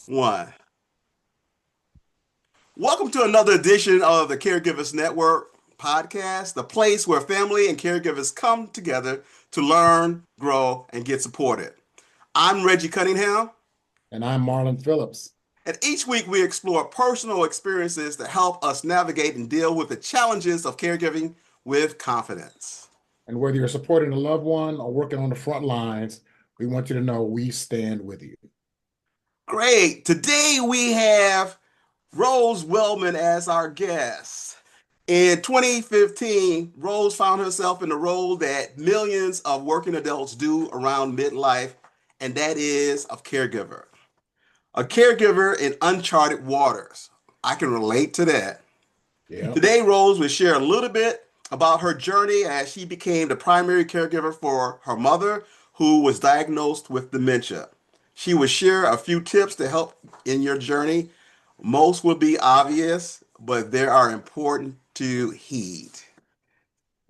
One. Welcome to another edition of the Caregivers Network podcast, the place where family and caregivers come together to learn, grow, and get supported. I'm Reggie Cunningham, And I'm Marlon Phillips. and each week we explore personal experiences that help us navigate and deal with the challenges of caregiving with confidence. And whether you're supporting a loved one or working on the front lines, we want you to know we stand with you. Great. Today we have Rose Wellman as our guest. In 2015, Rose found herself in the role that millions of working adults do around midlife, and that is of caregiver. A caregiver in uncharted waters. I can relate to that. Yeah. Today, Rose will share a little bit about her journey as she became the primary caregiver for her mother, who was diagnosed with dementia. She will share a few tips to help in your journey. Most will be obvious, but they are important to heed.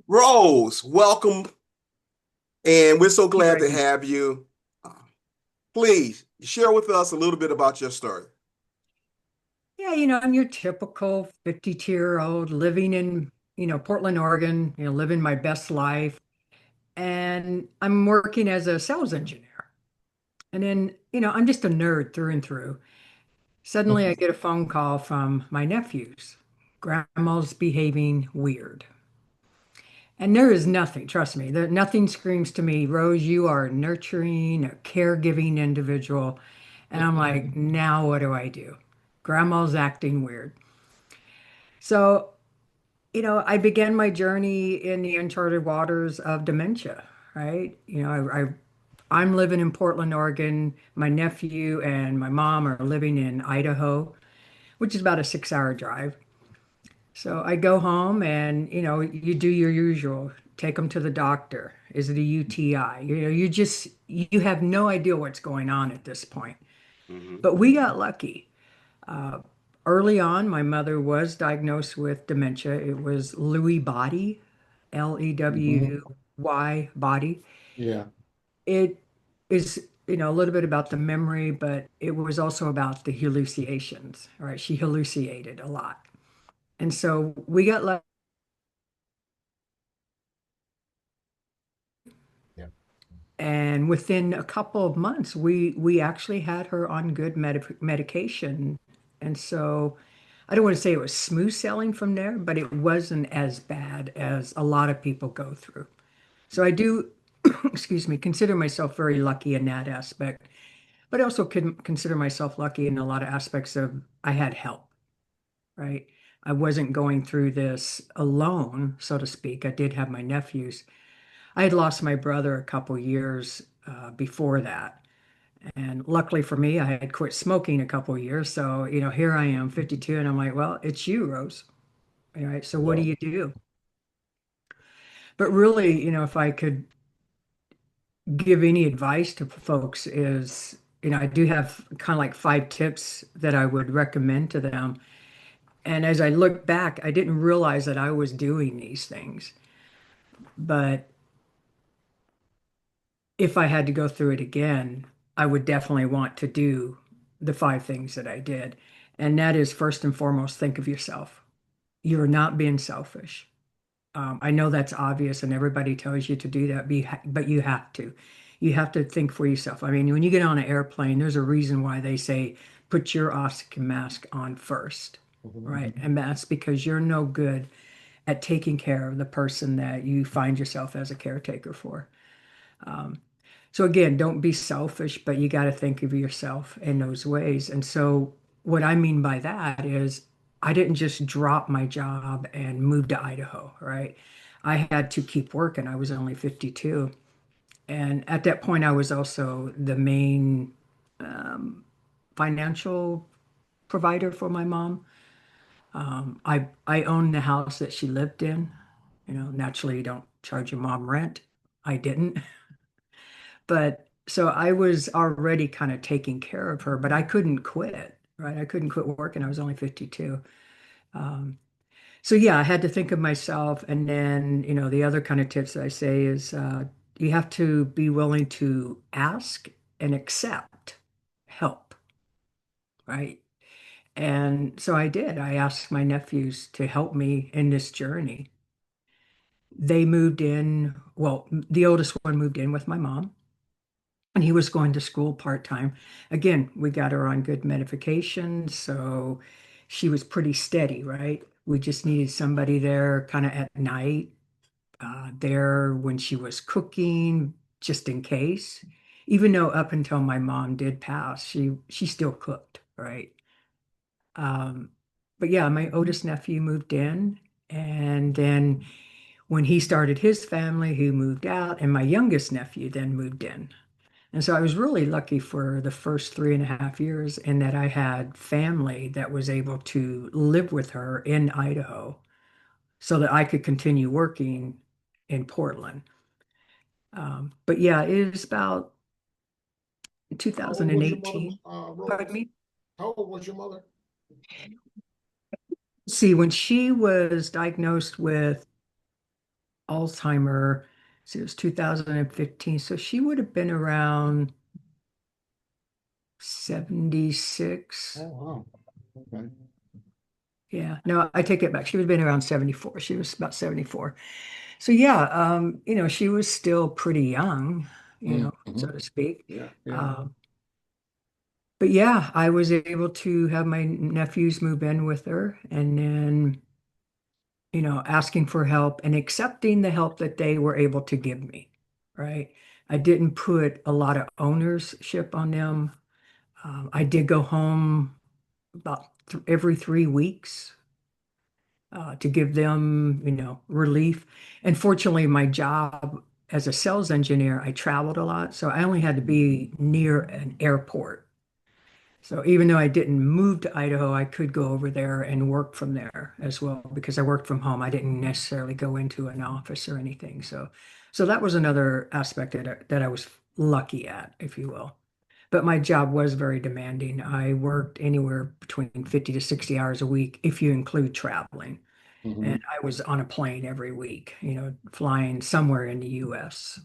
Rose, welcome, and we're so You, glad to Reggie. have you. Please share with us a little bit about your story. Yeah, I'm your typical 52-year-old living in, Portland, Oregon, living my best life. And I'm working as a sales engineer. And then, I'm just a nerd through and through. Suddenly I get a phone call from my nephews. Grandma's behaving weird. And there is nothing, trust me, nothing screams to me, Rose, you are a nurturing, a caregiving individual. And I'm like, now what do I do? Grandma's acting weird. So, I began my journey in the uncharted waters of dementia, right? I'm living in Portland, Oregon. My nephew and my mom are living in Idaho, which is about a 6-hour drive. So I go home and, you do your usual, take them to the doctor. Is it a UTI? You have no idea what's going on at this point. Mhm. But we got lucky. Uh, Early on, my mother was diagnosed with dementia. It was Lewy body, Mhm. Lewy body. Yeah. It is, a little bit about the memory, but it was also about the hallucinations. All right, she hallucinated a lot, and so we got lucky. Yeah. And within a couple of months, we actually had her on good medication, and so. I don't want to say it was smooth sailing from there, but it wasn't as bad as a lot of people go through. So I do, excuse me, consider myself very lucky in that aspect, but I also can consider myself lucky in a lot of aspects of I had help, right? I wasn't going through this alone, so to speak. I did have my nephews. I had lost my brother a couple years before that. And luckily for me, I had quit smoking a couple years. So, here I am, 52, and I'm like, well, it's you, Rose. All right. So what do Yeah. you do? But really, if I could give any advice to folks is, I do have kind of like 5 tips that I would recommend to them. And as I look back, I didn't realize that I was doing these things. But if I had to go through it again, I would definitely want to do the 5 things that I did. And that is first and foremost, think of yourself. You're not being selfish. I know that's obvious and everybody tells you to do that, but you have to. You have to think for yourself. I mean, when you get on an airplane, there's a reason why they say put your oxygen mask on first, Mhm. right? And that's because you're no good at taking care of the person that you find yourself as a caretaker for. Um, so again, don't be selfish, but you got to think of yourself in those ways. And so what I mean by that is I didn't just drop my job and move to Idaho, right? I had to keep working. I was only 52. And at that point, I was also the main um, financial provider for my mom. I owned the house that she lived in. Naturally, you don't charge your mom rent. I didn't. But so I was already kind of taking care of her, but I couldn't quit, right? I couldn't quit working. I was only 52. Um, so yeah, I had to think of myself. And then, the other kind of tips that I say is you have to be willing to ask and accept help. right? And so I did. I asked my nephews to help me in this journey. They moved in, well, the oldest one moved in with my mom, and he was going to school part-time. Again, we got her on good medication, so she was pretty steady, right? We just needed somebody there kind of at night, there when she was cooking, just in case. Even though up until my mom did pass, she still cooked, right? Um, but yeah, my oldest nephew moved in, and then when he started his family, he moved out, and my youngest nephew then moved in. And so I was really lucky for the first 3.5 years in that I had family that was able to live with her in Idaho so that I could continue working in Portland. But yeah, it was about How old was your mother, 2018. Pardon Rose? me? How old was your mother? See, when she was diagnosed with Alzheimer, see, it was 2015. So she would have been around 76. Oh, wow. Okay. Yeah, no, I take it back. She would have been around 74. She was about 74. So yeah, she was still pretty young, so Mm-hmm. to speak. Yeah, yeah. Um, but yeah, I was able to have my nephews move in with her and then, asking for help and accepting the help that they were able to give me, right? I didn't put a lot of ownership on them. I did go home about every 3 weeks to give them, relief. And fortunately, my job as a sales engineer, I traveled a lot, so I only had to be near an airport. So even though I didn't move to Idaho, I could go over there and work from there as well because I worked from home. I didn't necessarily go into an office or anything. So that was another aspect that I was lucky at, if you will. But my job was very demanding. I worked anywhere between 50 to 60 hours a week if you include traveling. Mm-hmm. And I was on a plane every week, flying somewhere in the US.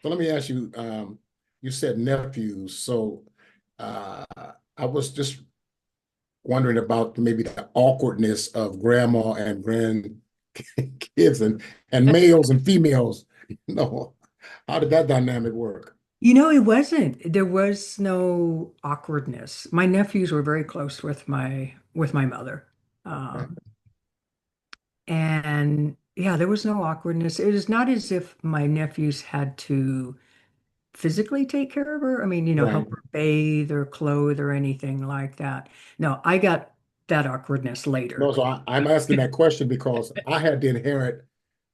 So let me ask you, you said nephews. So I was just wondering about maybe the awkwardness of grandma and grandkids and males and females. You know, how did that dynamic work? It wasn't. There was no awkwardness. My nephews were very close with my mother. Okay. Um, and yeah, there was no awkwardness. It was not as if my nephews had to physically take care of her. I mean, Right. help her bathe or clothe or anything like that. No, I got that awkwardness No, later. so I'm asking that question because I had to inherit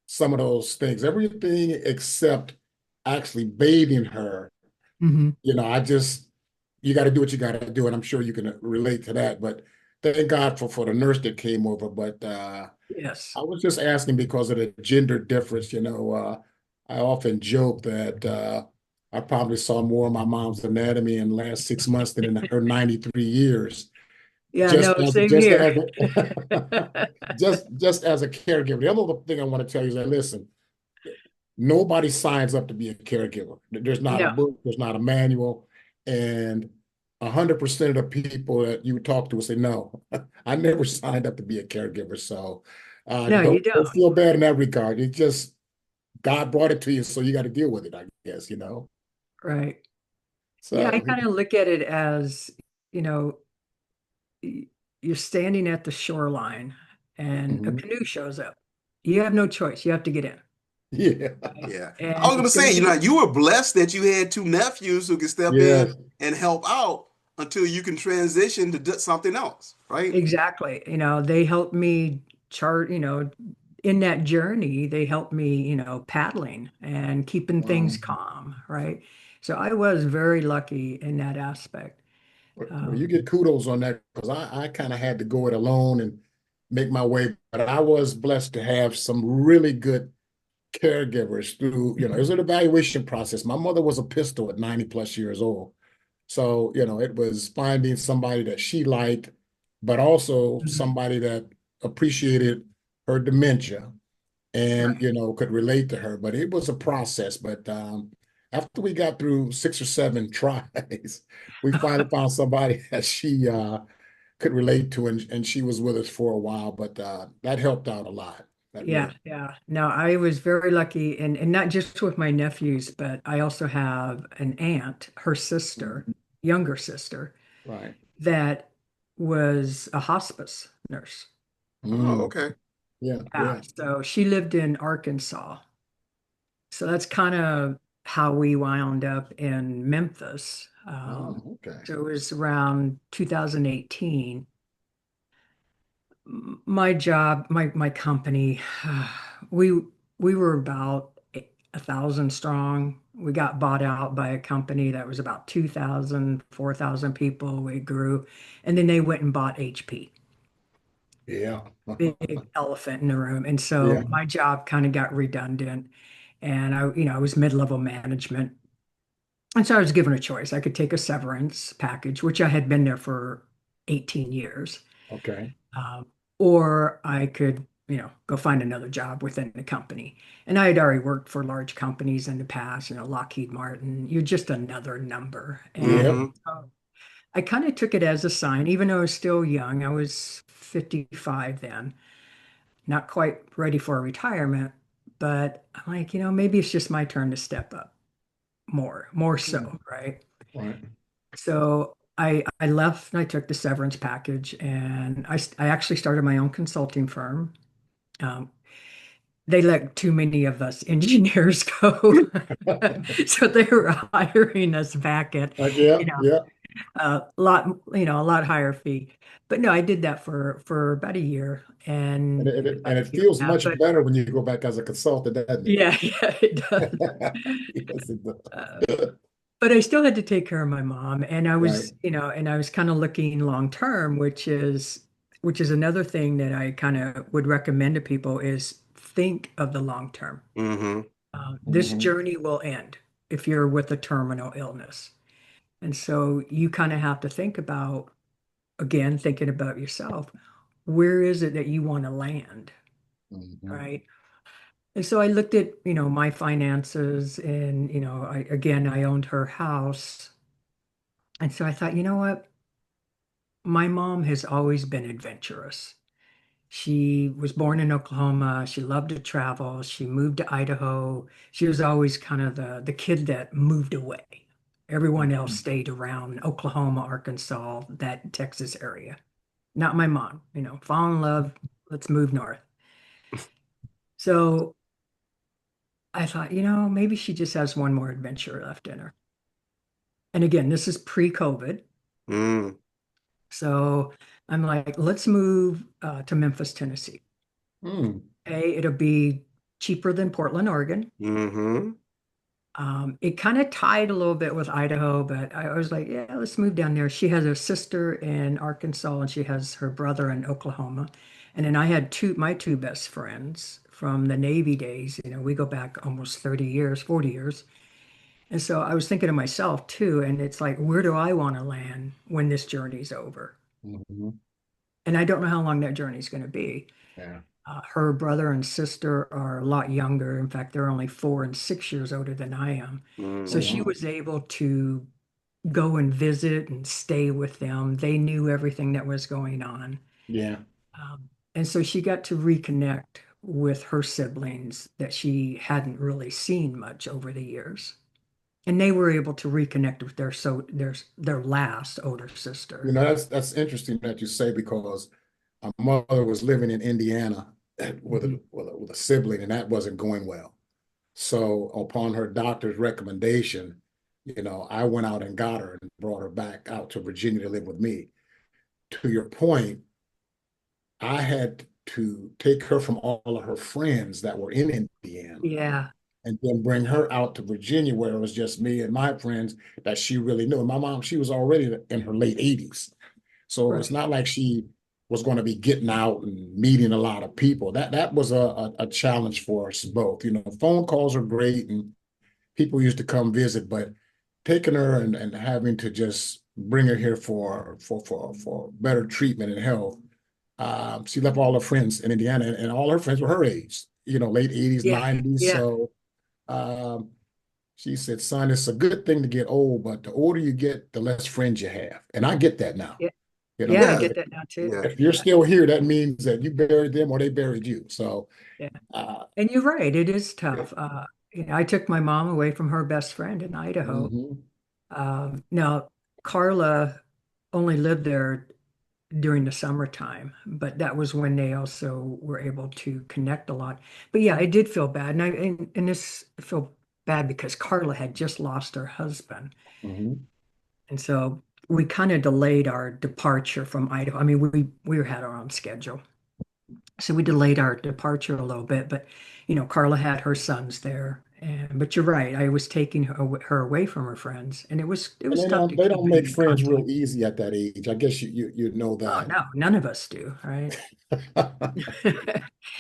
some of those things, everything except actually bathing her. Hmm. I just, you got to do what you got to do. And I'm sure you can relate to that. But thank God for the nurse that came over. But Yes. I was just asking because of the gender difference. I often joke that I probably saw more of my mom's anatomy in the last 6 months than in her 93 years. Yeah, Just no, as same just here. as just as a caregiver. The other thing I want to tell you is that listen, nobody signs up to be a caregiver. There's not a No, book, there's not a manual, and 100% of the people that you talk to will say, "No, I never signed up to be a caregiver." So no, don't you don't. don't feel bad in that regard. It just God brought it to you, so you got to deal with it, I guess. Right. Yeah, I So kind of look at it as, you know, you're standing at the shoreline and a mhm. canoe shows up. You have no choice. You have to get in. Yeah, Right? Yeah. I And was gonna it's going say, to be, you were blessed that you had two nephews who could step in yes, and help out until you can transition to do something else, right? exactly. They helped me chart, in that journey, they helped me, paddling and keeping things wow. calm, right? So I was very lucky in that aspect. Well, you Um, get kudos on that because I kind of had to go it alone and make my way, but I was blessed to have some really good caregivers through, it was an evaluation process. My mother was a pistol at 90 plus years old. So, it was finding somebody that she liked, but also Mhm. somebody that appreciated her dementia and, Right. could relate to her. But it was a process. But after we got through 6 or 7 tries, we finally found somebody that she could relate to, and she was with us for a while, but that helped out a lot. That Yeah, really. yeah. No, I was very lucky, and not just with my nephews, but I also have an aunt, her sister, Mhm. younger sister, Right. that was a hospice nurse. Oh, Mm. okay. Yeah, Yeah, yeah. so she lived in Arkansas. So that's kind of how we wound up in Memphis. Oh, okay. So it was around 2018. My job, my company, we we were about 1,000 strong. We got bought out by a company that was about 2,000, 4,000 people. We grew, and then they went and bought HP, Yeah. big elephant in the room. And so Yeah. my job kind of got redundant, and I was mid-level management. And so I was given a choice. I could take a severance package, which I had been there for 18 years. Okay. Um, or I could, go find another job within the company. And I had already worked for large companies in the past, Lockheed Martin. You're just another number. And Yep. Mm-hmm. I kind of took it as a sign, even though I was still young. I was 55 then, not quite ready for retirement. But I'm like, maybe it's just my turn to step up more so, right? Right. So I left and I took the severance package, and I actually started my own consulting firm. Um, they let too many of us engineers go. So they were hiring us back at, Yeah, you know, yeah. a lot higher fee. But no, I did that for about a year And and and about a it year and feels a half. much But better when you go back as a consultant, doesn't it? yeah, yeah, it does. Yes, it Uh, does. but I still had to take care of my mom, and I Right. was, and I was kind of looking long term, which is another thing that I kind of would recommend to people is think of the long term. Mm-hmm. This Hmm. journey will end if you're with a terminal illness. And so you kind of have to think about, again, thinking about yourself, where is it that you want to land, Hmm. right? And so I looked at, my finances, and, I owned her house. And so I thought, you know what? My mom has always been adventurous. She was born in Oklahoma. She loved to travel. She moved to Idaho. She was always kind of the kid that moved away. Everyone else stayed around Oklahoma, Arkansas, that Texas area. Not my mom, fall in love, let's move north. So I thought, maybe she just has one more adventure left in her. And again, this is pre-COVID. Mm. So I'm like, let's move to Memphis, Tennessee. Mm. It'll be cheaper than Portland, Oregon. Mm-hmm. It kind of tied a little bit with Idaho, but I was like, yeah, let's move down there. She has a sister in Arkansas, and she has her brother in Oklahoma. And then I had my two best friends from the Navy days. We go back almost 30 years, 40 years. And so I was thinking to myself too, and it's like, where do I want to land when this journey's over? Hmm. And I don't know how long that journey's going to be. Yeah. Her brother and sister are a lot younger. In fact, they're only 4 and 6 years older than I am. Oh, So Mm-hmm. she wow. was able to go and visit and stay with them. They knew everything that was going on. Yeah. And so she got to reconnect with her siblings that she hadn't really seen much over the years. And they were able to reconnect with their last older You sister. know, that's interesting that you say, because my mother was living in Indiana with Mhm. a sibling, and that wasn't going well. So upon her doctor's recommendation, I went out and got her and brought her back out to Virginia to live with me. To your point, I had to take her from all of her friends that were in Indiana Yeah, and then bring her out to Virginia, where it was just me and my friends that she really knew. And my mom, she was already in her late 80s. So it's right. not like she was going to be getting out and meeting a lot of people. That was a challenge for us both. Phone calls are great and people used to come visit, but taking her and having to just bring her here for better treatment and health. She left all her friends in Indiana, and all her friends were her age, late 80s, Yeah, 90s. yeah. So um, She said, son, it's a good thing to get old, but the older you get, the less friends you have. And I get that now. Yeah. You Yeah, I know, Yeah, get that now too. yeah, if you're still here, that means that you buried them or they buried you. So, Yeah. uh, And you're right, it is yeah. tough. I took my mom away from her best friend in Idaho. Mhm. Now, Carla only lived there during the summertime, but that was when they also were able to connect a lot. But yeah, I did feel bad, and this I feel bad because Carla had just lost her husband, Mhm. and so we kind of delayed our departure from Idaho. I mean, we had our own schedule, so we delayed our departure a little bit. But Carla had her sons there, and but you're right, I was taking her away from her friends, and it And was they tough don't to they keep don't make in friends real contact. easy at that age. I guess you know Oh that. no, none of us do, right?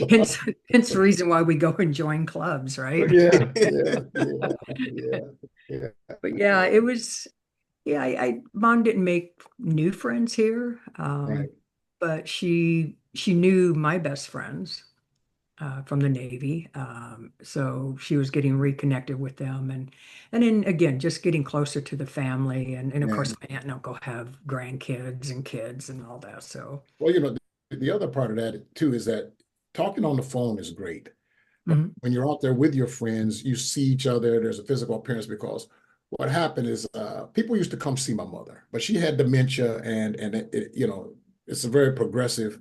Hence the reason why we go and join clubs, right? Yeah, yeah, yeah, yeah, yeah. But yeah, it was, yeah, mom didn't make new friends here, Right. but she knew my best friends from the Navy. So she was getting reconnected with them, and then again, just getting closer to the family, and of Yeah. course my aunt and uncle have grandkids and kids and all that. So Well, the other part of that too is that talking on the phone is great. But mhm. when you're out there with your friends, you see each other, there's a physical appearance because what happened is people used to come see my mother, but she had dementia and it's a very progressive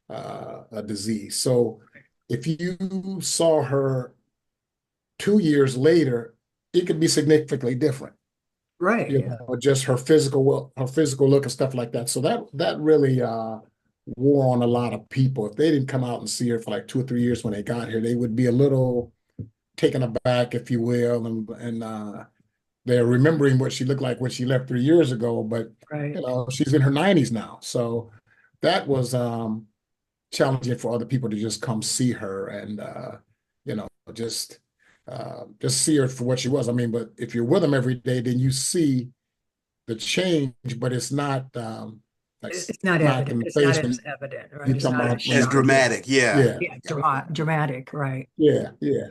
a disease. So if you saw her 2 years later, it could be significantly different. Right, yeah. Just her physical look and stuff like that. So that really wore on a lot of people. If they didn't come out and see her for like 2 or 3 years when they got here, they would be a little taken aback, if you will, and they're remembering what she looked like when she left 3 years ago. But Right. she's in her 90s now, so that was challenging for other people to just come see her and you know just just see her for what she was. I mean, but if you're with them every day, then you see the change, but it's not like It's not smack evident. in the It's not face as when evident, right? you It's talking not as about when as sharp. dramatic. Yeah, yeah, Yeah, dramatic, right? yeah, yeah,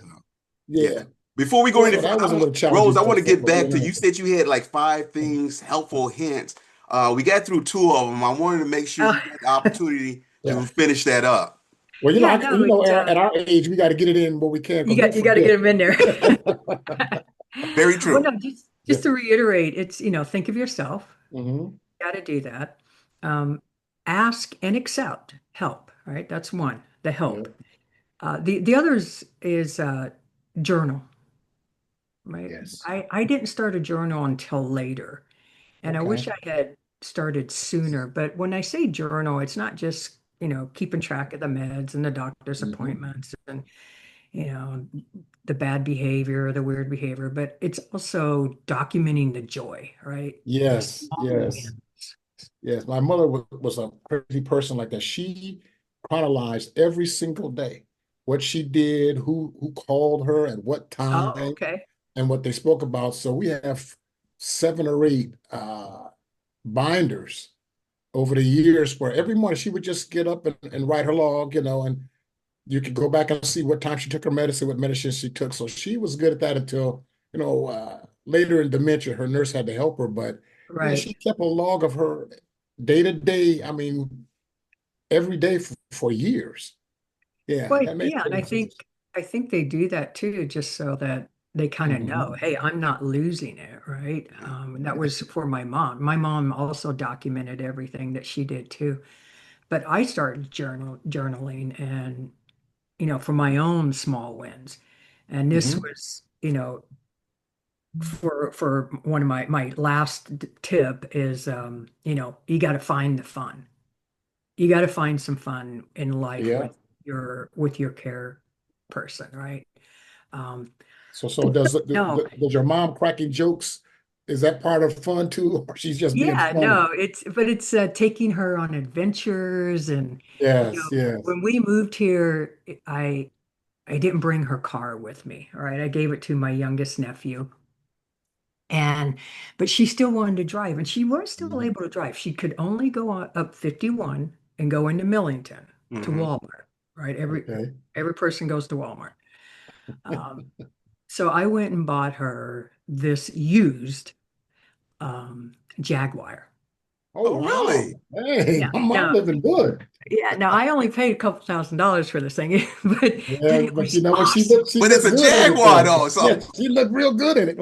yeah. yeah. Before we go any So that further, was a little Rose, challenging I want to get for the back to you internet. said you had like five things, helpful hints. We got through two of them. I wanted to make sure Uh, you had the opportunity to Yeah. finish that up. Well, yeah, no, at our age, we got to get it in what we can because we'll you got to get forget. them in there. Very Well, true. no, Yeah. just to reiterate, it's think of yourself. Hmm. Got to do that. Um, Ask and accept help. Right, that's one. The Yeah. help. The others is journal. Right. Yes. I didn't start a journal until later. And I wish Okay. I had started sooner. But when I say journal, it's not just, keeping track of the meds and the doctor's Hmm. appointments and, you know, the bad behavior, the weird behavior, but it's also documenting the joy, right? The Yes. small Yes. wins. Yes. My mother was a crazy person like that. She chronologized every single day what she did, who called her at what Oh, time, okay. and what they spoke about. So we have 7 or 8 binders over the years where every morning she would just get up and write her log, and you could go back and see what time she took her medicine, what medicine she took. So she was good at that until, later in dementia, her nurse had to help her. But yeah, Right. she kept a log of her day to day, I mean, every day for years. Yeah, Well, that made yeah, and total sense. I think they do that too, just so that they kind of know, Hmm. hey, I'm not losing it, right? And that was for my mom. My mom also documented everything that she did too. But I started journaling and, for my own small wins. And this Hmm. was, for one of my last tip is, you got to find the fun. You got to find some fun in life Yeah. with your care person, right? Um, So no, does your mom cracking jokes? Is that part of fun too, or she's just being yeah, funny? no, it's taking her on adventures and Yes, yes. when we moved here, I didn't bring her car with me. All right. I gave it to my youngest nephew. And but she still wanted to drive and she was still Mhm. able to drive. She could only go up 51 and go into Millington to Hmm. Walmart, right? Every Okay. every person goes to Walmart. Um, So I went and bought her this used Jaguar. Oh, Oh, wow. really? Hey, Yeah. my mom Now, living good. yeah, now I only paid a couple $1,000s for this thing, but Yeah, it but you was know what? awesome. She But it's looked a good in it Jaguar though. though, so Yeah, she looked real good in it.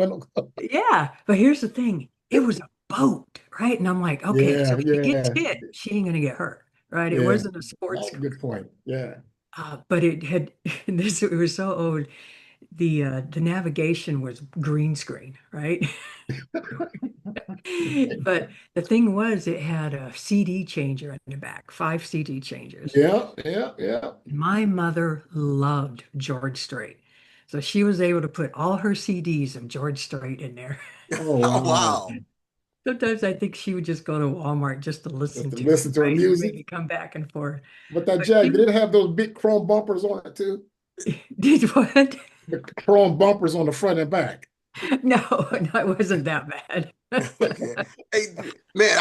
Yeah, but here's the thing. It was a boat, right? And I'm like, okay, so Yeah, if she gets yeah, hit, she ain't gonna get hurt, right? It yeah. wasn't a sports That's a car. good point. Yeah. But it had this, it was so old. The navigation was green screen, right? But the thing was, it had a CD changer in the back, 5 CD changers. Yeah, yeah, yeah. My mother loved George Strait. So she was able to put all her CDs of George Strait in there. Oh, oh, wow. wow. Sometimes I think she would just go to Walmart just to Just listen to to it, listen to her right? And music. maybe come back and forth. But that But Jag, she did it have those big chrome bumpers on it too? did what? The chrome bumpers on the front and back. No, no, it wasn't that bad. Okay. Hey, man,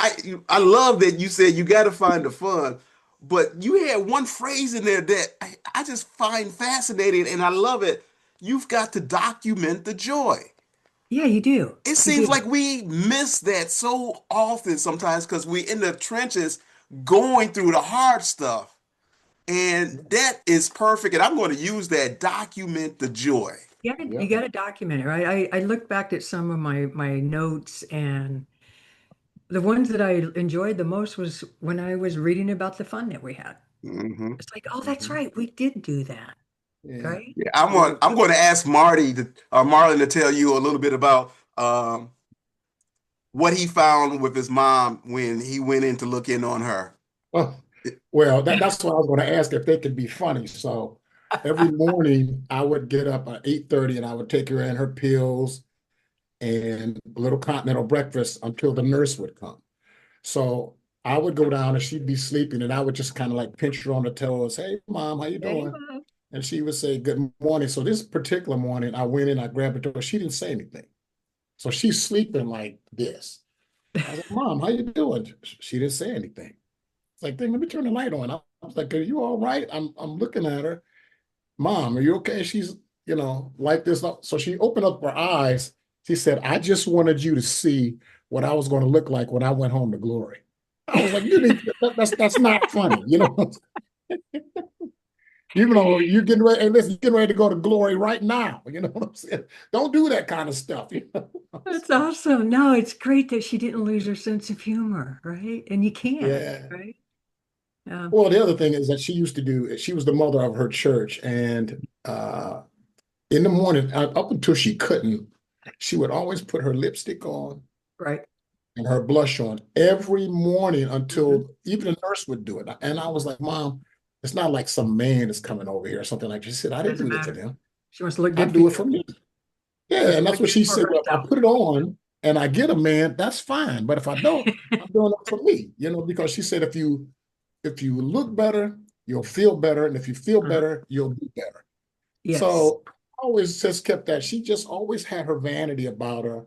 I love that you said you got to find the fun, but you had one phrase in there that I just find fascinating, and I love it. You've got to document the joy. Yeah, you do. It You seems like do. we miss that so often sometimes because we're in the trenches going through the hard stuff. And that is perfect. And I'm going to use that document the joy. You Yep. gotta document it, right? I looked back at some of my notes, and the ones that I enjoyed the most was when I was reading about the fun that we had. Hmm. It's like, oh, that's Mhm. right, we did do that, Yeah. right? Yeah, Yeah. I'm going to ask Marty to, Marlon to tell you a little bit about what he found with his mom when he went in to look in on her. Oh, well, that's what I was going to ask if they could be funny. So every morning I would get up at 8:30 and I would take her in her pills and a little continental breakfast until the nurse would come. So I would go down and she'd be sleeping and I would just kind of like pinch her on the toes. Hey, mom, how you Hey, doing? Mom. And she would say, good morning. So this particular morning, I went in, I grabbed her door. She didn't say anything. So she's sleeping like this. I was like, Mom, how you doing? She didn't say anything. It's like, let me turn the light on. I was like, are you all right? I'm looking at her. Mom, are you okay? She's, like this. So she opened up her eyes. She said, I just wanted you to see what I was going to look like when I went home to glory. I was like, that's not funny, you're getting ready, hey, listen, you're getting ready to go to glory right now. You know what I'm saying? Don't do that kind of stuff. That's awesome. No, it's great that she didn't lose her sense of humor, right? And you can't, Yeah. right? Um, Well, the other thing is that she was the mother of her church. And in the morning, up until she couldn't, she would always put her lipstick on right. and her blush on every morning Mhm. until even the nurse would do it. And I was like, Mom, it's not like some man is coming over here or something like that. She said, I didn't Doesn't do that for matter. them. She wants to look I good for do it you. for me. She Yeah, wants and to that's look what good she for said. Well, if I herself. put it on and I get a man, that's fine. But if I don't, I'm doing it for me, because she said if you look better, you'll feel better. And if you feel Uh-huh. better, you'll do better. Yes. So I always just kept that. She just always had her vanity about her.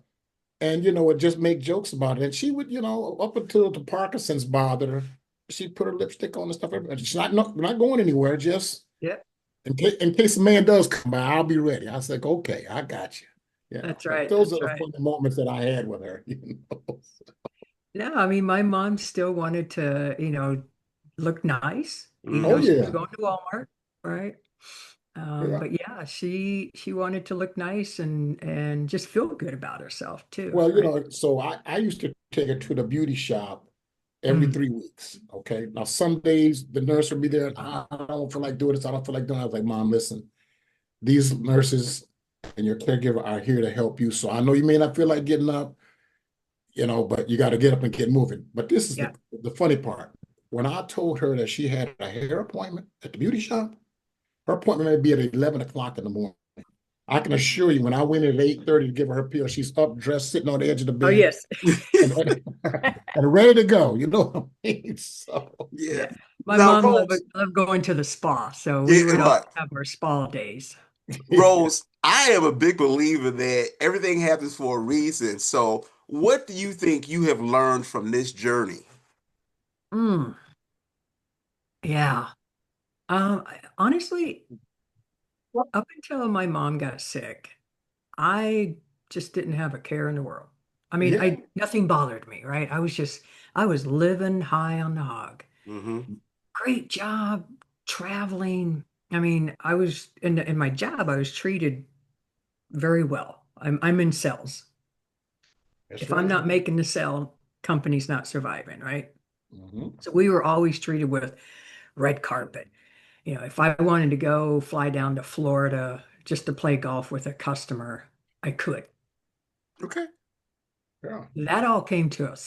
And, would just make jokes about it. And she would, up until the Parkinson's bothered her, she'd put her lipstick on and stuff. She's not going anywhere. Just Yep. in case a man does come by, I'll be ready. I was like, okay, I got you. That's But right. those are That's the right. funny moments that I had with her. No, I mean, my mom still wanted to, look nice, even Oh though Hmm. she was yeah, going to Walmart, right? yeah. But yeah, she wanted to look nice and just feel good about herself too, Well, right? so I used to take her to the beauty shop every Mm, 3 weeks. Okay. Now some days the nurse would be there and I don't feel like doing this. I don't feel like doing it. I was like, Mom, listen, these nurses and your caregiver are here to help you. So I know you may not feel like getting up, but you got to get up and get moving. But this is yeah. the funny part. When I told her that she had a hair appointment at the beauty shop, her appointment may be at 11 o'clock in the morning. I can assure you, when I went in at 8:30 to give her pill, she's up, dressed, sitting on the edge of the Oh, bed, yes. and ready to go. You know what I mean? So, Yeah. Yeah. My Now, mom Rose, loved going to the spa, so we yeah, would always right. have our spa days. Rose, I am a big believer that everything happens for a reason. So, what do you think you have learned from this journey? Mm, yeah. Honestly, up until my mom got sick, I just didn't have a care in the world. I mean, Yeah. nothing bothered me, right? I was living high on the hog. Mm-hmm. Great job, traveling. I mean, I was in my job, I was treated very well. I'm in sales. That's If I'm right. not making the sale, company's not surviving, right? Hmm. So we were always treated with red carpet. If I wanted to go fly down to Florida just to play golf with a customer, I could. Okay. Yeah. That all came to a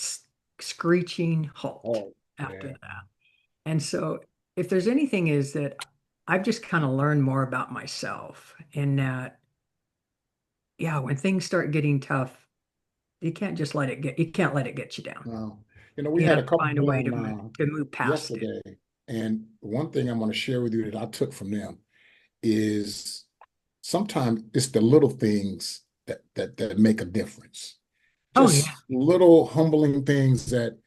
screeching halt Oh, after yeah. that. And so, if there's anything, is that I've just kind of learned more about myself in that, yeah, when things start getting tough, you can't let it get you down. Now, we You had have a to couple find a way to on move past it. yesterday, and one thing I'm going to share with you that I took from them is sometimes it's the little things that make a difference. Oh, yeah. Just little humbling things that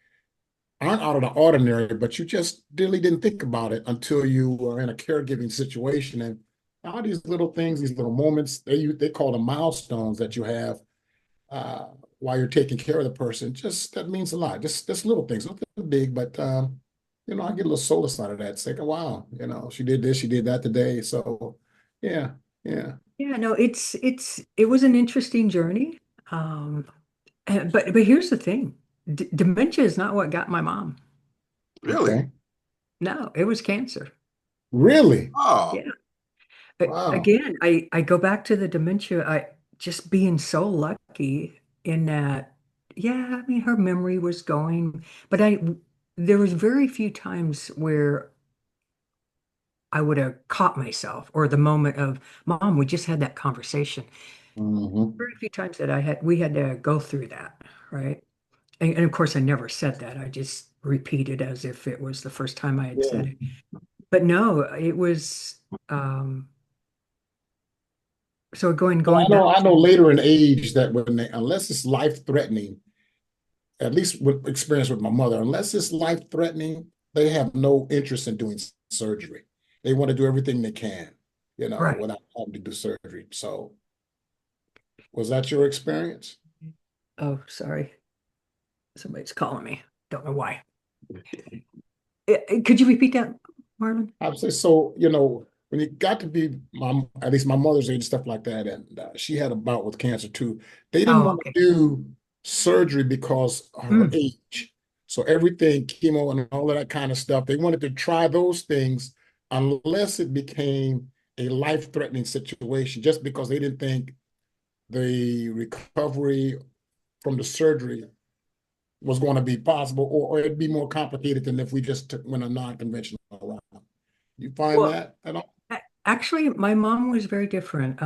aren't out of the ordinary, but you just really didn't think about it until you were in a caregiving situation. And all these little things, these little moments, they call them milestones that you have uh, while you're taking care of the person. Just that means a lot. Just little things, nothing big, but I get a little solace out of that. It's like, oh, wow, she did this, she did that today. So, yeah, yeah. Yeah, no, it was an interesting journey. Um, but here's the thing. D Dementia is not what got my mom. Really? Okay. No, it was cancer. Really? Oh, Yeah. Wow. Again, I go back to the dementia. I just being so lucky in that, yeah, I mean, her memory was going, but there was very few times where I would have caught myself or the moment of, Mom, we just had that conversation. Hmm. Very few times that we had to go through that, right? And of course, I never said that. I just repeated as if it was the first time I had Yeah. said it. But no, it was, um, so Well, going back I know to, later in age that unless it's life threatening, at least with experience with my mother, unless it's life threatening, they have no interest in doing surgery. They want to do everything they can, right. without having to do surgery. So, was that your experience? Oh, sorry. Somebody's calling me. Don't know why. Could you repeat that, Marlon? I would say so, when you got to be at least my mother's age, stuff like that, and she had a bout with cancer too. They didn't Oh, want to okay. do surgery because of her Mm. age. So everything, chemo and all of that kind of stuff, they wanted to try those things unless it became a life-threatening situation, just because they didn't think the recovery from the surgery was going to be possible, or it'd be more complicated than if we just went a non-conventional route. You find Well, that at all? actually, my mom was very different.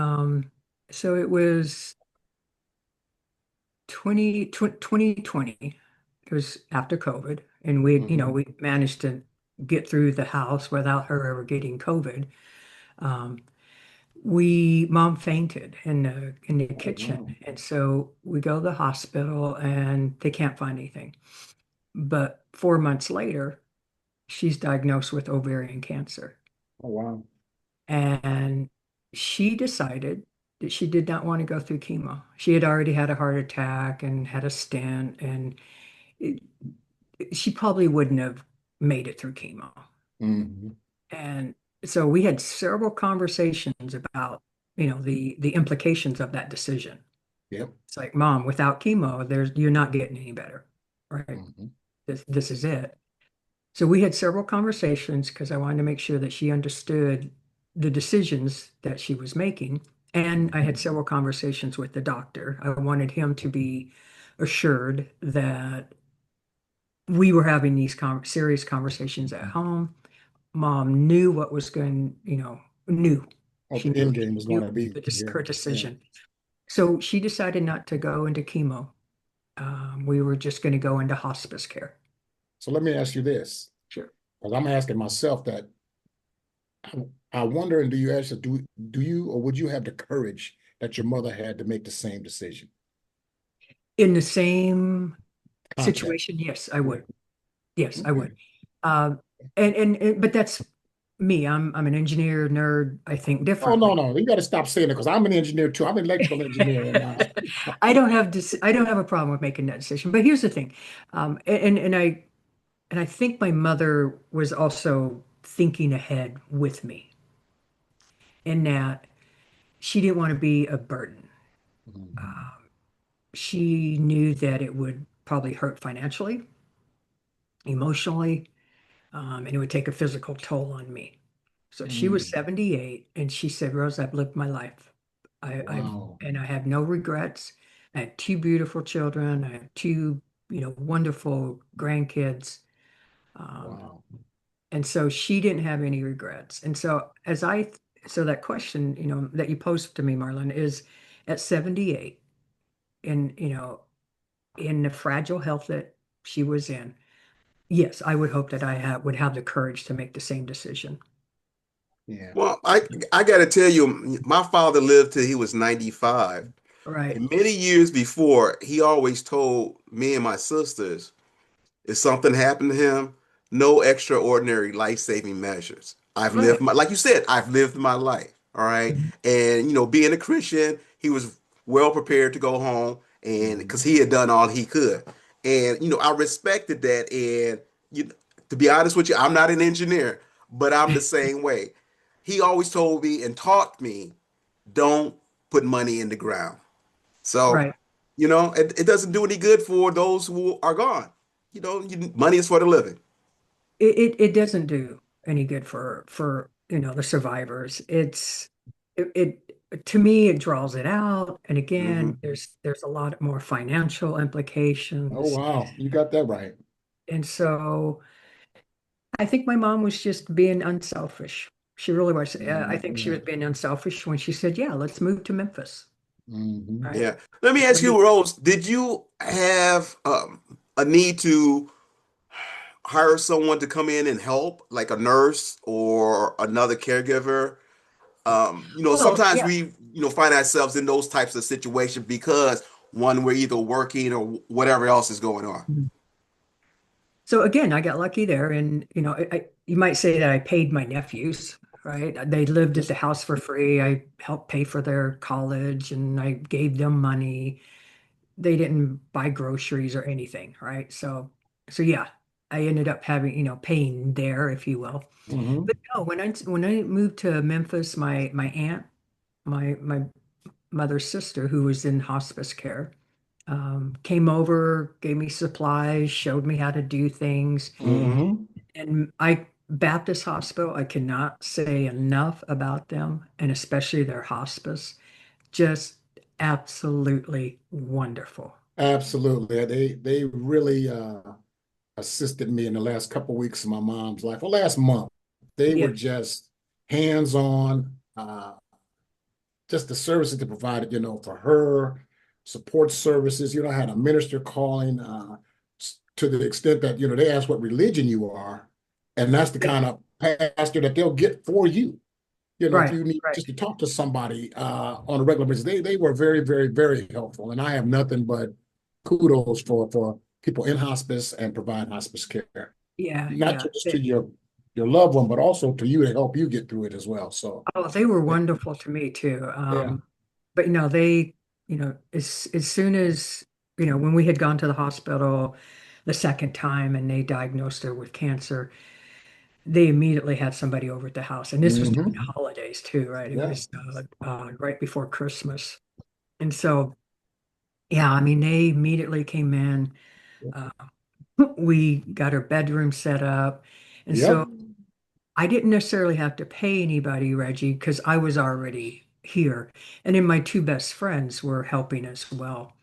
So it was 2020. It was after COVID, and Hmm. we managed to get through the house without her ever getting COVID. Um, Mom fainted in the Oh, kitchen, wow. and so we go to the hospital, and they can't find anything. But 4 months later, she's diagnosed with ovarian cancer. Oh, wow. And she decided that she did not want to go through chemo. She had already had a heart attack and had a stent, and it, she probably wouldn't have made it through chemo. Hmm. And so we had several conversations about, the implications of that decision. Yep. It's like, Mom, without chemo, you're not getting any better, right? Hmm. This is it. So we had several conversations because I wanted to make sure that she understood the decisions that she was making. And I had Hmm. several conversations with the doctor. I wanted him to be assured that we were having these serious conversations at home. Mom knew what was going, knew. What She the end knew. game She was going knew to be. Yeah. her Yeah. decision. So she decided not to go into chemo. We were just going to go into hospice care. So let me ask you this, Sure. because I'm asking myself that. I wonder, and do you actually do you or would you have the courage that your mother had to make the same decision? In the same Context. situation, yes, I Yeah. would. Yes, I Okay. would. Um, but that's I'm an engineer nerd. I think Oh, no, differently. no. You got to stop saying it because I'm an engineer too. I'm an electrical engineer. And I don't have a problem with making that decision. But here's the thing, and I think my mother was also thinking ahead with me in that she didn't want to be a burden. Mhm. Um, she knew that it would probably hurt financially, emotionally, and it would take a physical toll on me. So she was Mm. 78 and she said, Rose, I've lived my life. Wow. And I have no regrets. I have two beautiful children. I have two, wonderful grandkids. Um, Wow. and so she didn't have any regrets. And so so that question, that you posed to me, Marlon, is at 78 and, in the fragile health that she was in, yes, I would hope that would have the courage to make the same decision. Yeah. Well, I got to tell you, my father lived till he was 95. Right. And many years before, he always told me and my sisters, if something happened to him, no extraordinary life-saving measures. Right. Like you said, I've lived my life. All right. Mhm. And, being a Christian, he was well prepared to go home and because Mhm. he had done all he could. And, I respected that. And, to be honest with you, I'm not an engineer, but I'm the same way. He always told me and taught me, don't put money in the ground. So, Right. it doesn't do any good for those who are gone. Money is for the living. It doesn't do any good for the survivors. To me it draws it out, and Hmm. again there's a lot more financial Oh, implications, wow. You got that right. and so I think my mom was just being unselfish. She really was. I Mhm. think she Yeah. was being unselfish when she said, "Yeah, let's move to Memphis." Hmm. Right? Yeah. Let me ask Let me. you, Rose, did you have a need to hire someone to come in and help, like a nurse or another caregiver? Well, Sometimes yeah. we, find ourselves in those types of situations because one, we're either working or whatever else is going on. So again, I got lucky there, and you might say that I paid my nephews, right? They lived at the house for free. I helped pay for their college, and I gave them money. They didn't buy groceries or anything, right? So yeah, I ended up having, paying there, if you will. Hmm. But no, when I moved to Memphis, my aunt, my mother's sister, who was in hospice care, came over, gave me supplies, showed me how to do things. Hmm. Hmm. And Baptist Hospital, I cannot say enough about them, and especially their hospice. Just absolutely wonderful. Absolutely. They really assisted me in the last couple of weeks of my mom's life. Well, last month, they were Yeah, just hands-on. Just the services they provided, for her, support services. I had a minister calling to the extent that, they ask what religion you are, and that's the yeah, kind of pastor that they'll get for you. If right, you need right. just to talk to somebody on a regular basis, they were very, very, very helpful. And I have nothing but kudos for people in hospice and provide hospice care, Yeah, not yeah. just to your loved one, but also to you to help you get through it as well. So, Oh, they were wonderful to me too. yeah. But as soon as, when we had gone to the hospital the second time and they diagnosed her with cancer, they immediately had somebody over at the house. And this was during the Hmm. holidays too, right? It Yeah. was right before Christmas. And so, yeah, I mean, they immediately came in. Uh, we got her bedroom set up. And Yep. so I didn't necessarily have to pay anybody, Reggie, because I was already here. And then my two best friends were helping as well.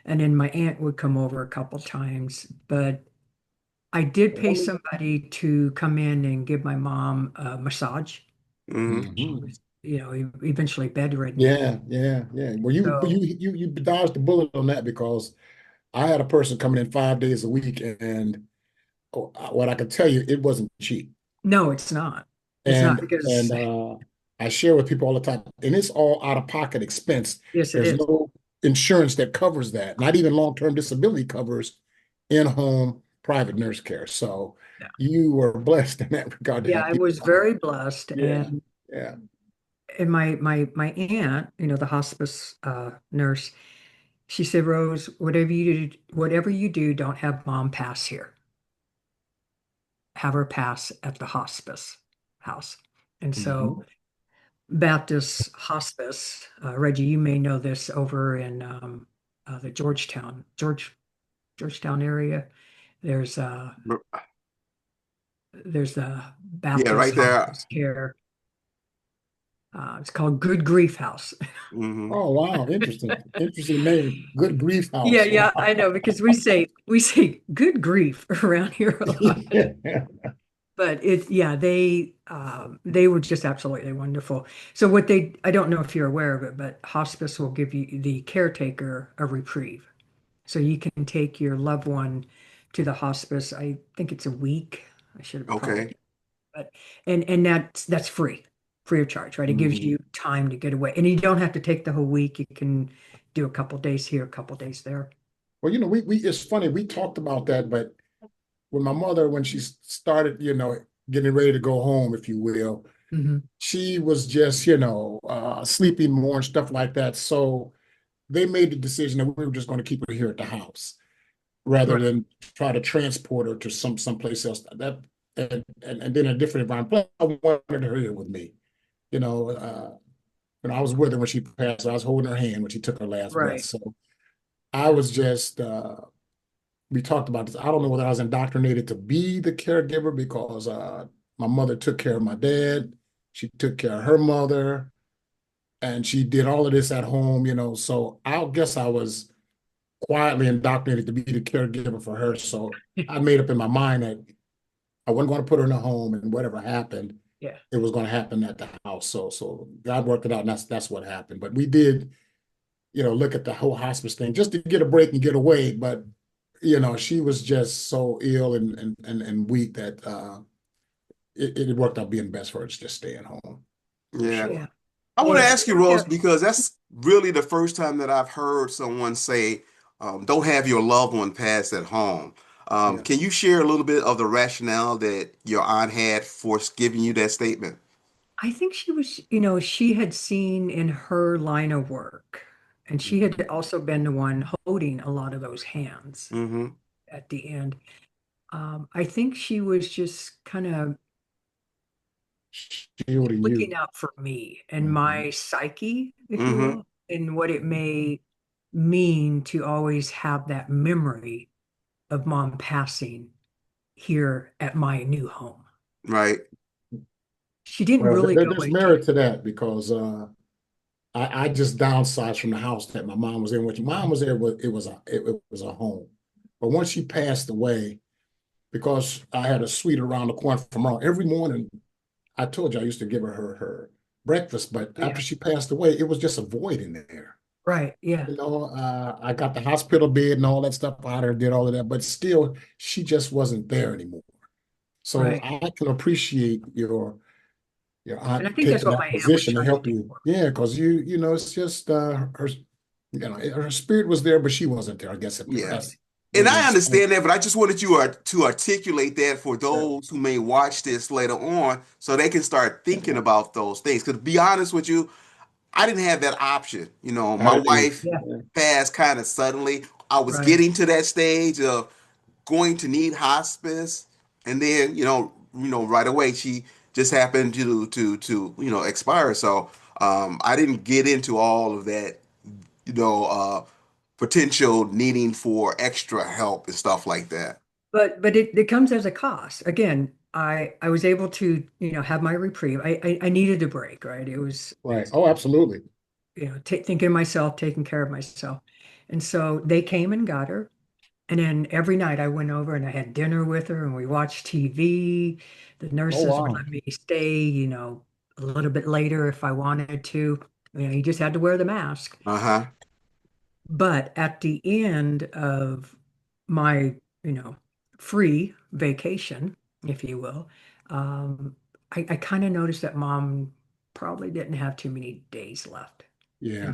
And then my aunt would come over a couple times. But I did pay somebody to come in and give my mom a massage. Hmm. She Hmm. was, eventually bedridden. Yeah, yeah, yeah. Well, So, you dodged the bullet on that because I had a person coming in 5 days a week, and what I can tell you, it wasn't cheap. no, it's not. It's not And because, I share with people all the time, and it's all out of pocket expense. yes, it There's is. no insurance that covers that. Not even long-term disability covers in-home private nurse care. So you were blessed in that regard to Yeah, have I people. was very blessed. Yeah, yeah. And my aunt, the hospice nurse, she said, Rose, whatever you do, don't have mom pass here. Have her pass at the hospice house. And Mhm. so Baptist Hospice, Reggie, you may know this over in the Georgetown area. There's a Yeah, Baptist right there. Hospice Care. It's called Good Grief House. Hmm. Oh, wow. Interesting. Interesting name. Good Grief Yeah, House. yeah, Wow. I know because we say good grief around here a lot. Yeah. But they were just absolutely wonderful. So I don't know if you're aware of it, but hospice will give you the caretaker a reprieve. So you can take your loved one to the hospice. I think it's a week. I should have Okay. probably, but and that's free of charge, right? It gives Mhm. you time to get away, and you don't have to take the whole week. You can do a couple days here, a couple days there. Well, we it's funny, we talked about that, but when my mother, when she started, getting ready to go home, if you will, Hmm. she was just, sleeping more and stuff like that. So they made the decision that we were just going to keep her here at the house rather Right. than try to transport her to someplace else. And then a different environment. Plus, I wanted her here with me. You know, I was with her when she passed. I was holding her hand when she took her last breath. Right. So I was just we talked about this. I don't know whether I was indoctrinated to be the caregiver because my mother took care of my dad. She took care of her mother, and she did all of this at home. So I guess I was quietly indoctrinated to be the caregiver for her. So I made up in my mind that I wasn't going to put her in a home, and whatever happened, Yeah. it was going to happen at the house. So God worked it out, and that's what happened. But we did, look at the whole hospice thing just to get a break and get away. But she was just so ill and weak that it worked out being best for her to just stay at home for Yeah. Yeah. sure. I want to Yeah. ask you, Rose, because that's really the first time that I've heard someone say, don't have your loved one pass at home. Yeah. Can you share a little bit of the rationale that your aunt had for giving you that statement? I think she had seen in her line of work, and she Mhm. had also been the one holding a lot of those hands Hmm. at the end. I think she was just kind of Shielding looking you. out for me and Mhm. my psyche, if you Hmm. will, and what it may mean to always have that memory of mom passing here at my new home. Right. She didn't Well, really go there's into merit to that because I just downsized from the house that my mom was in. Which mom was there, it was a home. But once she passed away, because I had a suite around the corner from her, every morning I told you I used to give her breakfast. But after Yeah, she passed away, it was just a void in there. right. Yeah. I got the hospital bed and all that stuff out of her, did all of that, but still, she just wasn't there anymore. So Right. I can appreciate your And aunt I think that's taking what that my aunt was position to trying to help do you. for Yeah, because it's just her, her spirit was there, but she wasn't there. I guess Yeah. that's And maybe I that's understand that, but I just wanted you to articulate that for yeah, those who may watch this later on so they can start thinking about those things. Because to be honest with you, I didn't have that option. I My didn't either. wife Yeah, Yeah. passed kind of suddenly. I was right. getting to that stage of going to need hospice, and then right away she just happened to expire. So I didn't get into all of that, you know, uh, potential needing for extra help and stuff like that. But it comes as a cost. Again, I was able to, have my reprieve. I needed a break, right? It was, Right. Oh, absolutely. thinking of myself, taking care of myself. And so they came and got her. And then every night I went over and I had dinner with her and we watched TV. The Oh, nurses would wow. let me stay, a little bit later if I wanted to. You just had to wear the mask. Uh-huh. But at the end of my, free vacation, if you will, I kind of noticed that mom probably didn't have too many days left. Yeah.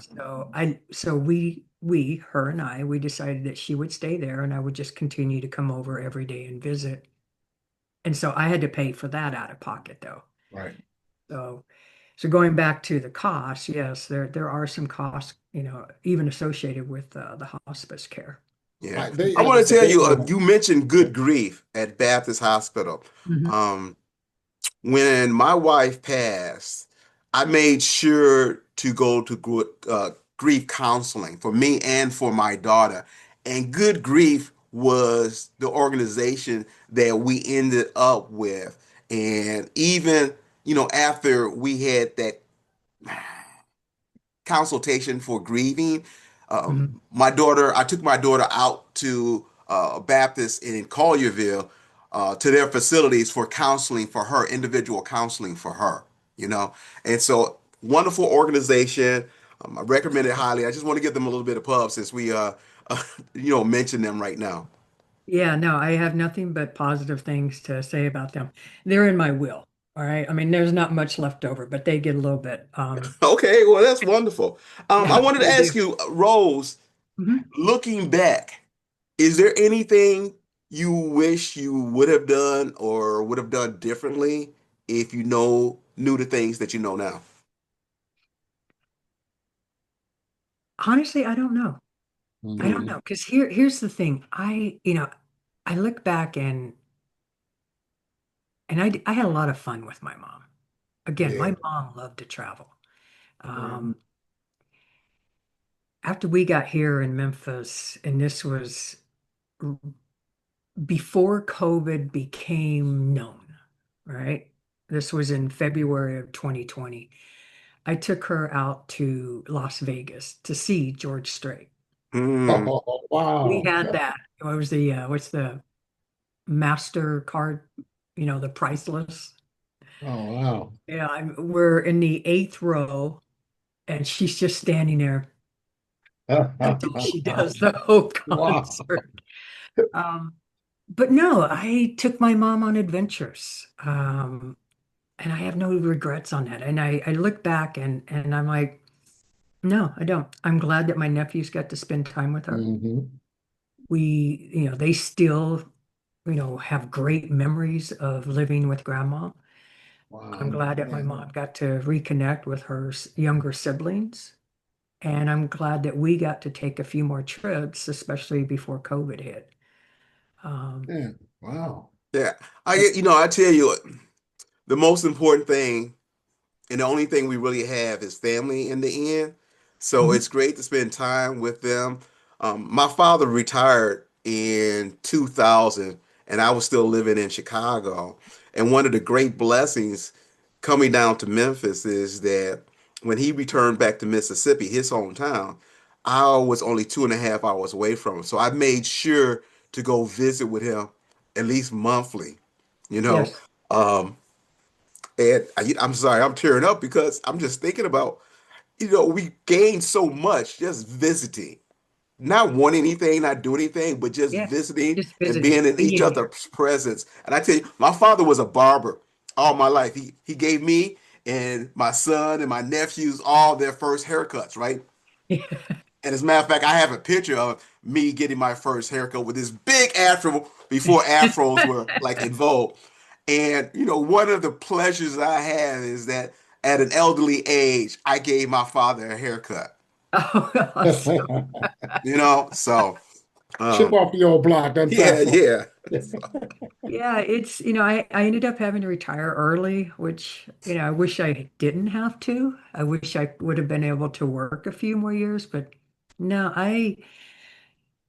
And so we her and I, we decided that she would stay there and I would just continue to come over every day and visit. And so I had to pay for that out of pocket though. Right. So, so going back to the costs, yes, there are some costs, even associated with the hospice care. Yeah. Right. They I want to tell they you, you mentioned good grief at Baptist Hospital. Mhm. Um, when my wife passed, I made sure to go to grief counseling for me and for my daughter. And Good Grief was the organization that we ended up with. And even, after we had that consultation for grieving. Mhm. I took my daughter out to Baptist in Collierville to their facilities for counseling for her, individual counseling for her, you know. And so, wonderful organization. I recommend it highly. I just want to give them a little bit of pub since we, mention them right now. Yeah, no, I have nothing but positive things to say about them. They're in my will. All right. I mean, there's not much left over, but they get a little bit. Okay, well, that's wonderful. I Yeah, wanted to they ask do. you, Rose, Mhm. looking back, is there anything you wish you would have done or would have done differently if knew the things that you know now? Honestly, I don't know. I don't Mhm. know. Because here's the thing. I look back and I had a lot of fun with my mom. Again, Yeah. my mom loved to travel. Um, After we got here in Memphis, and this was before COVID became known, right? This was in February of 2020. I took her out to Las Vegas to see George Strait. Hmm. Oh, We wow. had that. What was what's the MasterCard, the priceless. Oh, wow. Yeah, we're in the eighth row, and she's just standing there until she does the whole Wow. concert. Um, but no, I took my mom on adventures, and I have no regrets on that. And I look back and I'm like, no, I don't. I'm glad that my nephews got to spend time with her. Hmm. They still, have great memories of living with grandma. I'm Wow. glad that my Man. mom got to reconnect with her younger siblings. And I'm glad that we got to take a few more trips, especially before COVID hit. Um, Man. Wow. Yeah, I tell you, the most important thing and the only thing we really have is family in the end. So mhm. it's great to spend time with them. My father retired in 2000, and I was still living in Chicago. And one of the great blessings coming down to Memphis is that when he returned back to Mississippi, his hometown, I was only 2.5 hours away from him. So I made sure to go visit with him at least monthly, you know. Yes. Um, and I'm sorry, I'm tearing up because I'm just thinking about, we gained so much just visiting, not wanting anything, not doing anything, but just Yeah. visiting Just and visiting, being in each being here. other's presence. And I tell you, my father was a barber all my life. He gave me and my son and my nephews all their first haircuts, right? And as a matter of fact, I have a picture of me getting my first haircut with this big afro before afros were like in vogue. And one of the pleasures I have is that at an elderly age, I gave my father a haircut. Oh, awesome. So Chip um, off the old block, done yeah, time for. yeah. Yeah, I ended up having to retire early, which, I wish I didn't have to. I wish I would have been able to work a few more years, but no,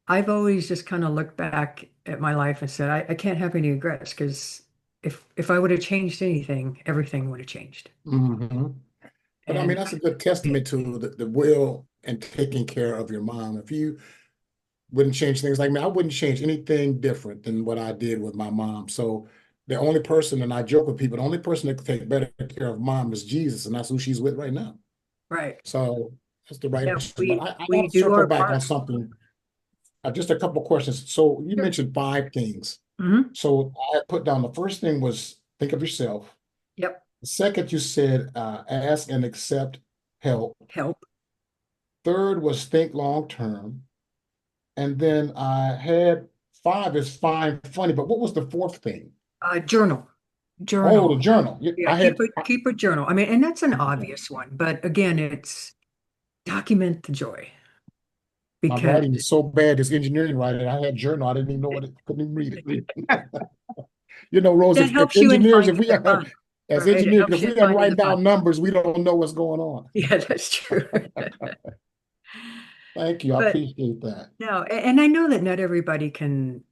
I've always just kind of looked back at my life and said, I can't have any regrets because if I would have changed anything, everything would have changed. Hmm. But I mean, And that's a good I did. testament to the will and taking care of your mom. If you wouldn't change things like me, I wouldn't change anything different than what I did with my mom. So the only person, and I joke with people, the only person that could take better care of mom is Jesus, and that's who she's with right now. Right. So that's the right Yeah, person. But we I we want to do circle our back on part. something, just a couple questions. So you Sure. mentioned five things. Hmm. So I put down the first thing was think of yourself. Yep. The second, you said ask and accept help. Help. third was think long term. And then I had five is find funny. But what was the fourth thing? Journal, Oh, the journal. journal. Yeah, I had keep a journal. I mean, and that's an obvious one, but again, it's document the joy my because writing is so bad, this engineering writing. I had journal. I didn't even know what it, couldn't even read it. Rose, that if helps you in engineers, if finding we the have, fun, as right? It engineers, helps if you we in got to finding write the fun. down numbers, we don't know what's going on. Yeah, that's true. Thank you. I But appreciate that. no, and I know that not everybody can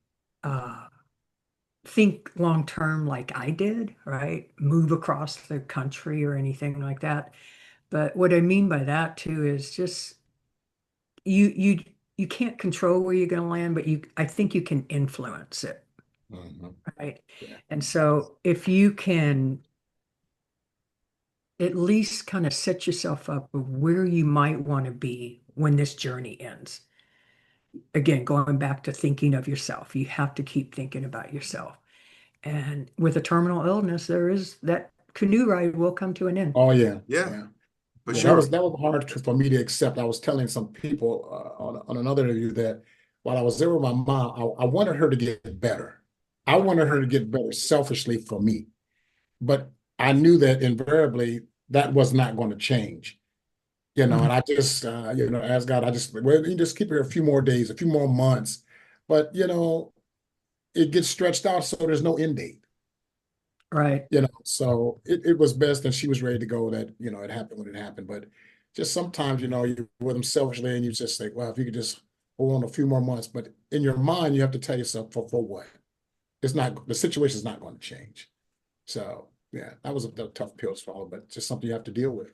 uh, think long term like I did, right? Move across the country or anything like that. But what I mean by that too is just you can't control where you're going to land, but you I think you can influence it, Mhm. right? Yeah. And so if you can at least kind of set yourself up with where you might want to be when this journey ends. Again, going back to thinking of yourself, you have to keep thinking about yourself. And with a terminal illness, there is that canoe ride will come to an end. Oh yeah, Yeah, yeah. for Yeah, sure. that was hard for me to accept. I was telling some people on another interview that while I was there with my mom, I wanted her to get better. I wanted her to get better selfishly for me, but I knew that invariably that was not going to change. Mhm. And I just asked God, well, you just keep her a few more days, a few more months, but it gets stretched out, so there's no end date. Right. So it was best and she was ready to go that, it happened when it happened. But just sometimes, you're with them selfishly and you just think, well, if you could just hold on a few more months. But in your mind, you have to tell yourself for what? The situation is not going to change. So yeah, that was a tough pill to swallow, but just something you have to deal with.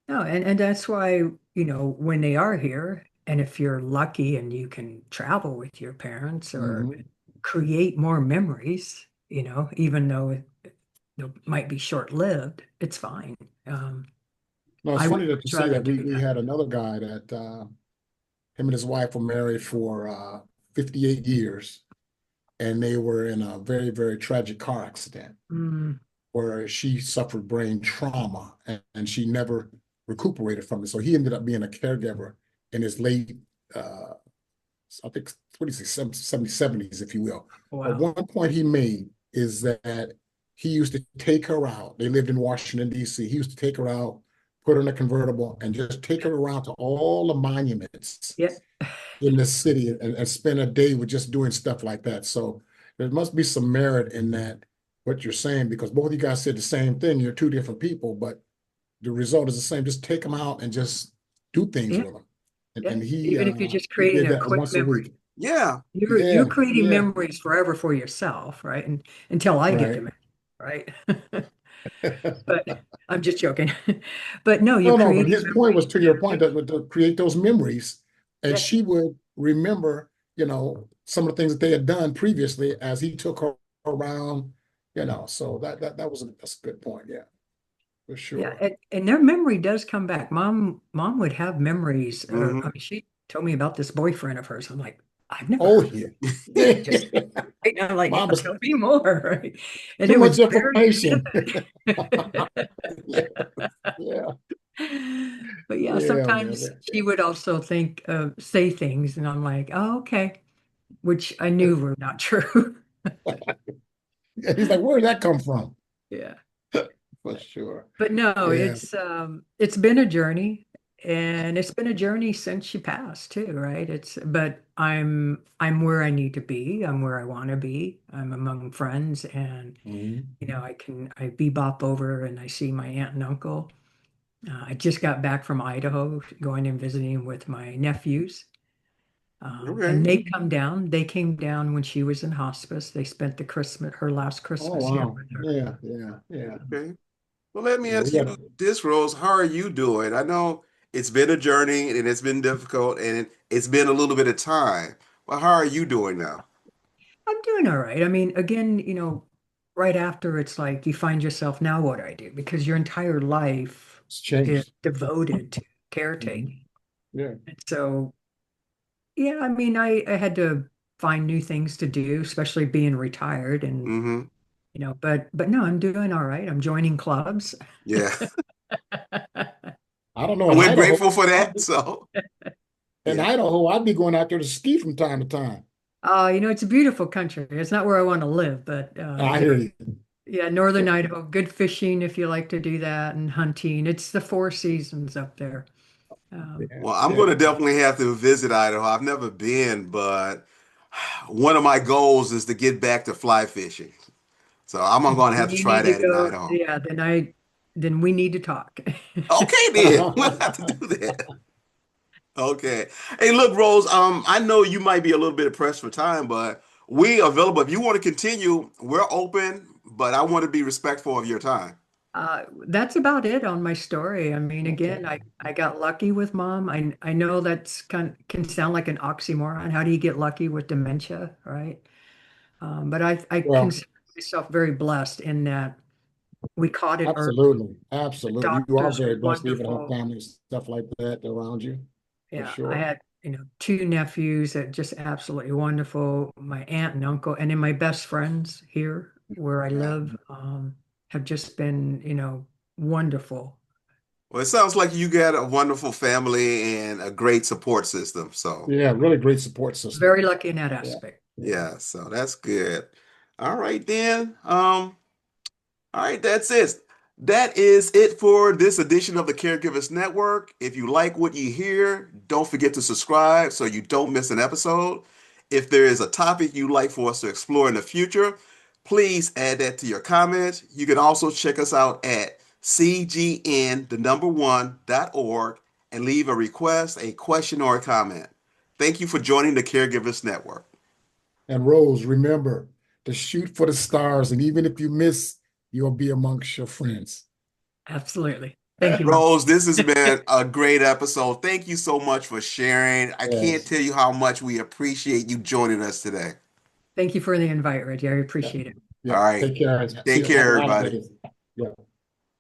No, and that's why, when they are here, and if you're lucky and you can travel with your parents or Hmm. create more memories, even though it might be short-lived, it's fine. No, it's I would funny that you much say rather that. We do we that. had another guy that him and his wife were married for 58 years, and they were in a very, very tragic car accident Mm, where she suffered brain trauma and she never recuperated from it. So he ended up being a caregiver in his late, uh, I think, what is he, 70s, if you will. But wow. one point he made is that he used to take her out. They lived in Washington, D.C. He used to take her out, put her in a convertible, and just take her around to all the monuments Yeah. in the city and spend a day with just doing stuff like that. So there must be some merit in that, what you're saying, because both of you guys said the same thing. You're two different people, but the result is the same. Just take them out and just do things Yeah. with them. And, Yeah. and he Even uh, if you're just he creating did a that quick once a memory. week. Yeah. You're Yeah, creating yeah, memories forever for yourself, right? And until I get to right. memory, right? But I'm just joking. But no, you're No, no, but creating his point was memories. to your point that to create those memories, and Yeah. she would remember, some of the things that they had done previously as he took her around, So that's a good point, yeah, for Yeah, sure. and their memory does come back. Mom would have memories. I Hmm. mean, she told me about this boyfriend of hers. I'm like, I've never Oh heard. yeah, Just right now, like, yeah, mom was tell me more, right? And too it much was very information. vivid. Yeah, yeah, But yeah, yeah, man. sometimes she would also say things, and I'm like, oh, okay, which I knew were not true. Yeah, he's like, where did that come from? Yeah. For sure. But no, Yeah. it's been a journey, and it's been a journey since she passed too, right? But I'm where I need to be. I'm where I want to be. I'm among friends, and Mhm. I bebop over and I see my aunt and uncle. I just got back from Idaho, going and visiting with my nephews. And Okay. they come down. They came down when she was in hospice. They spent her last Oh Christmas here wow. with her. Yeah, yeah, yeah. Okay. Well, let me Yeah, we ask you got this, Rose. How are you doing? I know it's been a journey and it's been difficult and it's been a little bit of time. But how are you doing now? I'm doing all right. I mean, again, right after it's like you find yourself, now what do I do? Because your entire life it's is changed. devoted to Mhm. caretaking. Yeah. And so, yeah, I mean, I had to find new things to do, especially being retired and, Hmm. but no, I'm doing all right. I'm joining clubs. Yeah. I don't know. And we're grateful for that. So, In yeah. Idaho, I'd be going out there to ski from time to time. It's a beautiful country. It's not where I want to live, but I hear you. yeah, northern Idaho, good fishing if you like to do that and hunting. It's the four seasons up there. Um, Yeah, Well, I'm yeah. going to definitely have to visit Idaho. I've never been, but one of my goals is to get back to fly fishing. So I'm going to have when to you try need to that in go, Idaho. yeah, then we need to talk. Okay, then we'll have to do that. Okay. Hey, look, Rose. I know you might be a little bit pressed for time, but we available. If you want to continue, we're open. But I want to be respectful of your time. That's about it on my story. I mean, Okay. again, I got lucky with mom. I know that's can sound like an oxymoron. How do you get lucky with dementia, right? But I Well, consider myself very blessed in that we caught it early. absolutely. The Absolutely. You are doctors very were blessed to even have wonderful. family and stuff like that around you, for Yeah, I sure. had, two nephews that just absolutely wonderful. My aunt and uncle, and then my best friends here where I Yeah. live, have just been, wonderful. Well, it sounds like you got a wonderful family and a great support system. So, Yeah, really great support system. Very lucky in that Yeah. aspect. Yeah. yeah, so that's good. All right, then. All right, that's it. That is it for this edition of the Caregivers Network. If you like what you hear, don't forget to subscribe so you don't miss an episode. If there is a topic you'd like for us to explore in the future, please add that to your comments. You can also check us out at cgn, the number one.org, and leave a request, a question, or a comment. Thank you for joining the Caregivers Network. And Rose, remember to shoot for the stars. And even if you miss, you'll be amongst your friends. Absolutely. Thank you, Mom. Rose, this has been a great episode. Thank you so much for sharing. I can't Yes. tell you how much we appreciate you joining us today. Thank you for the invite, Reggie. I Yeah. appreciate it. All Yeah. right. Take care. See Take you. Happy care, everybody. holidays. Yeah.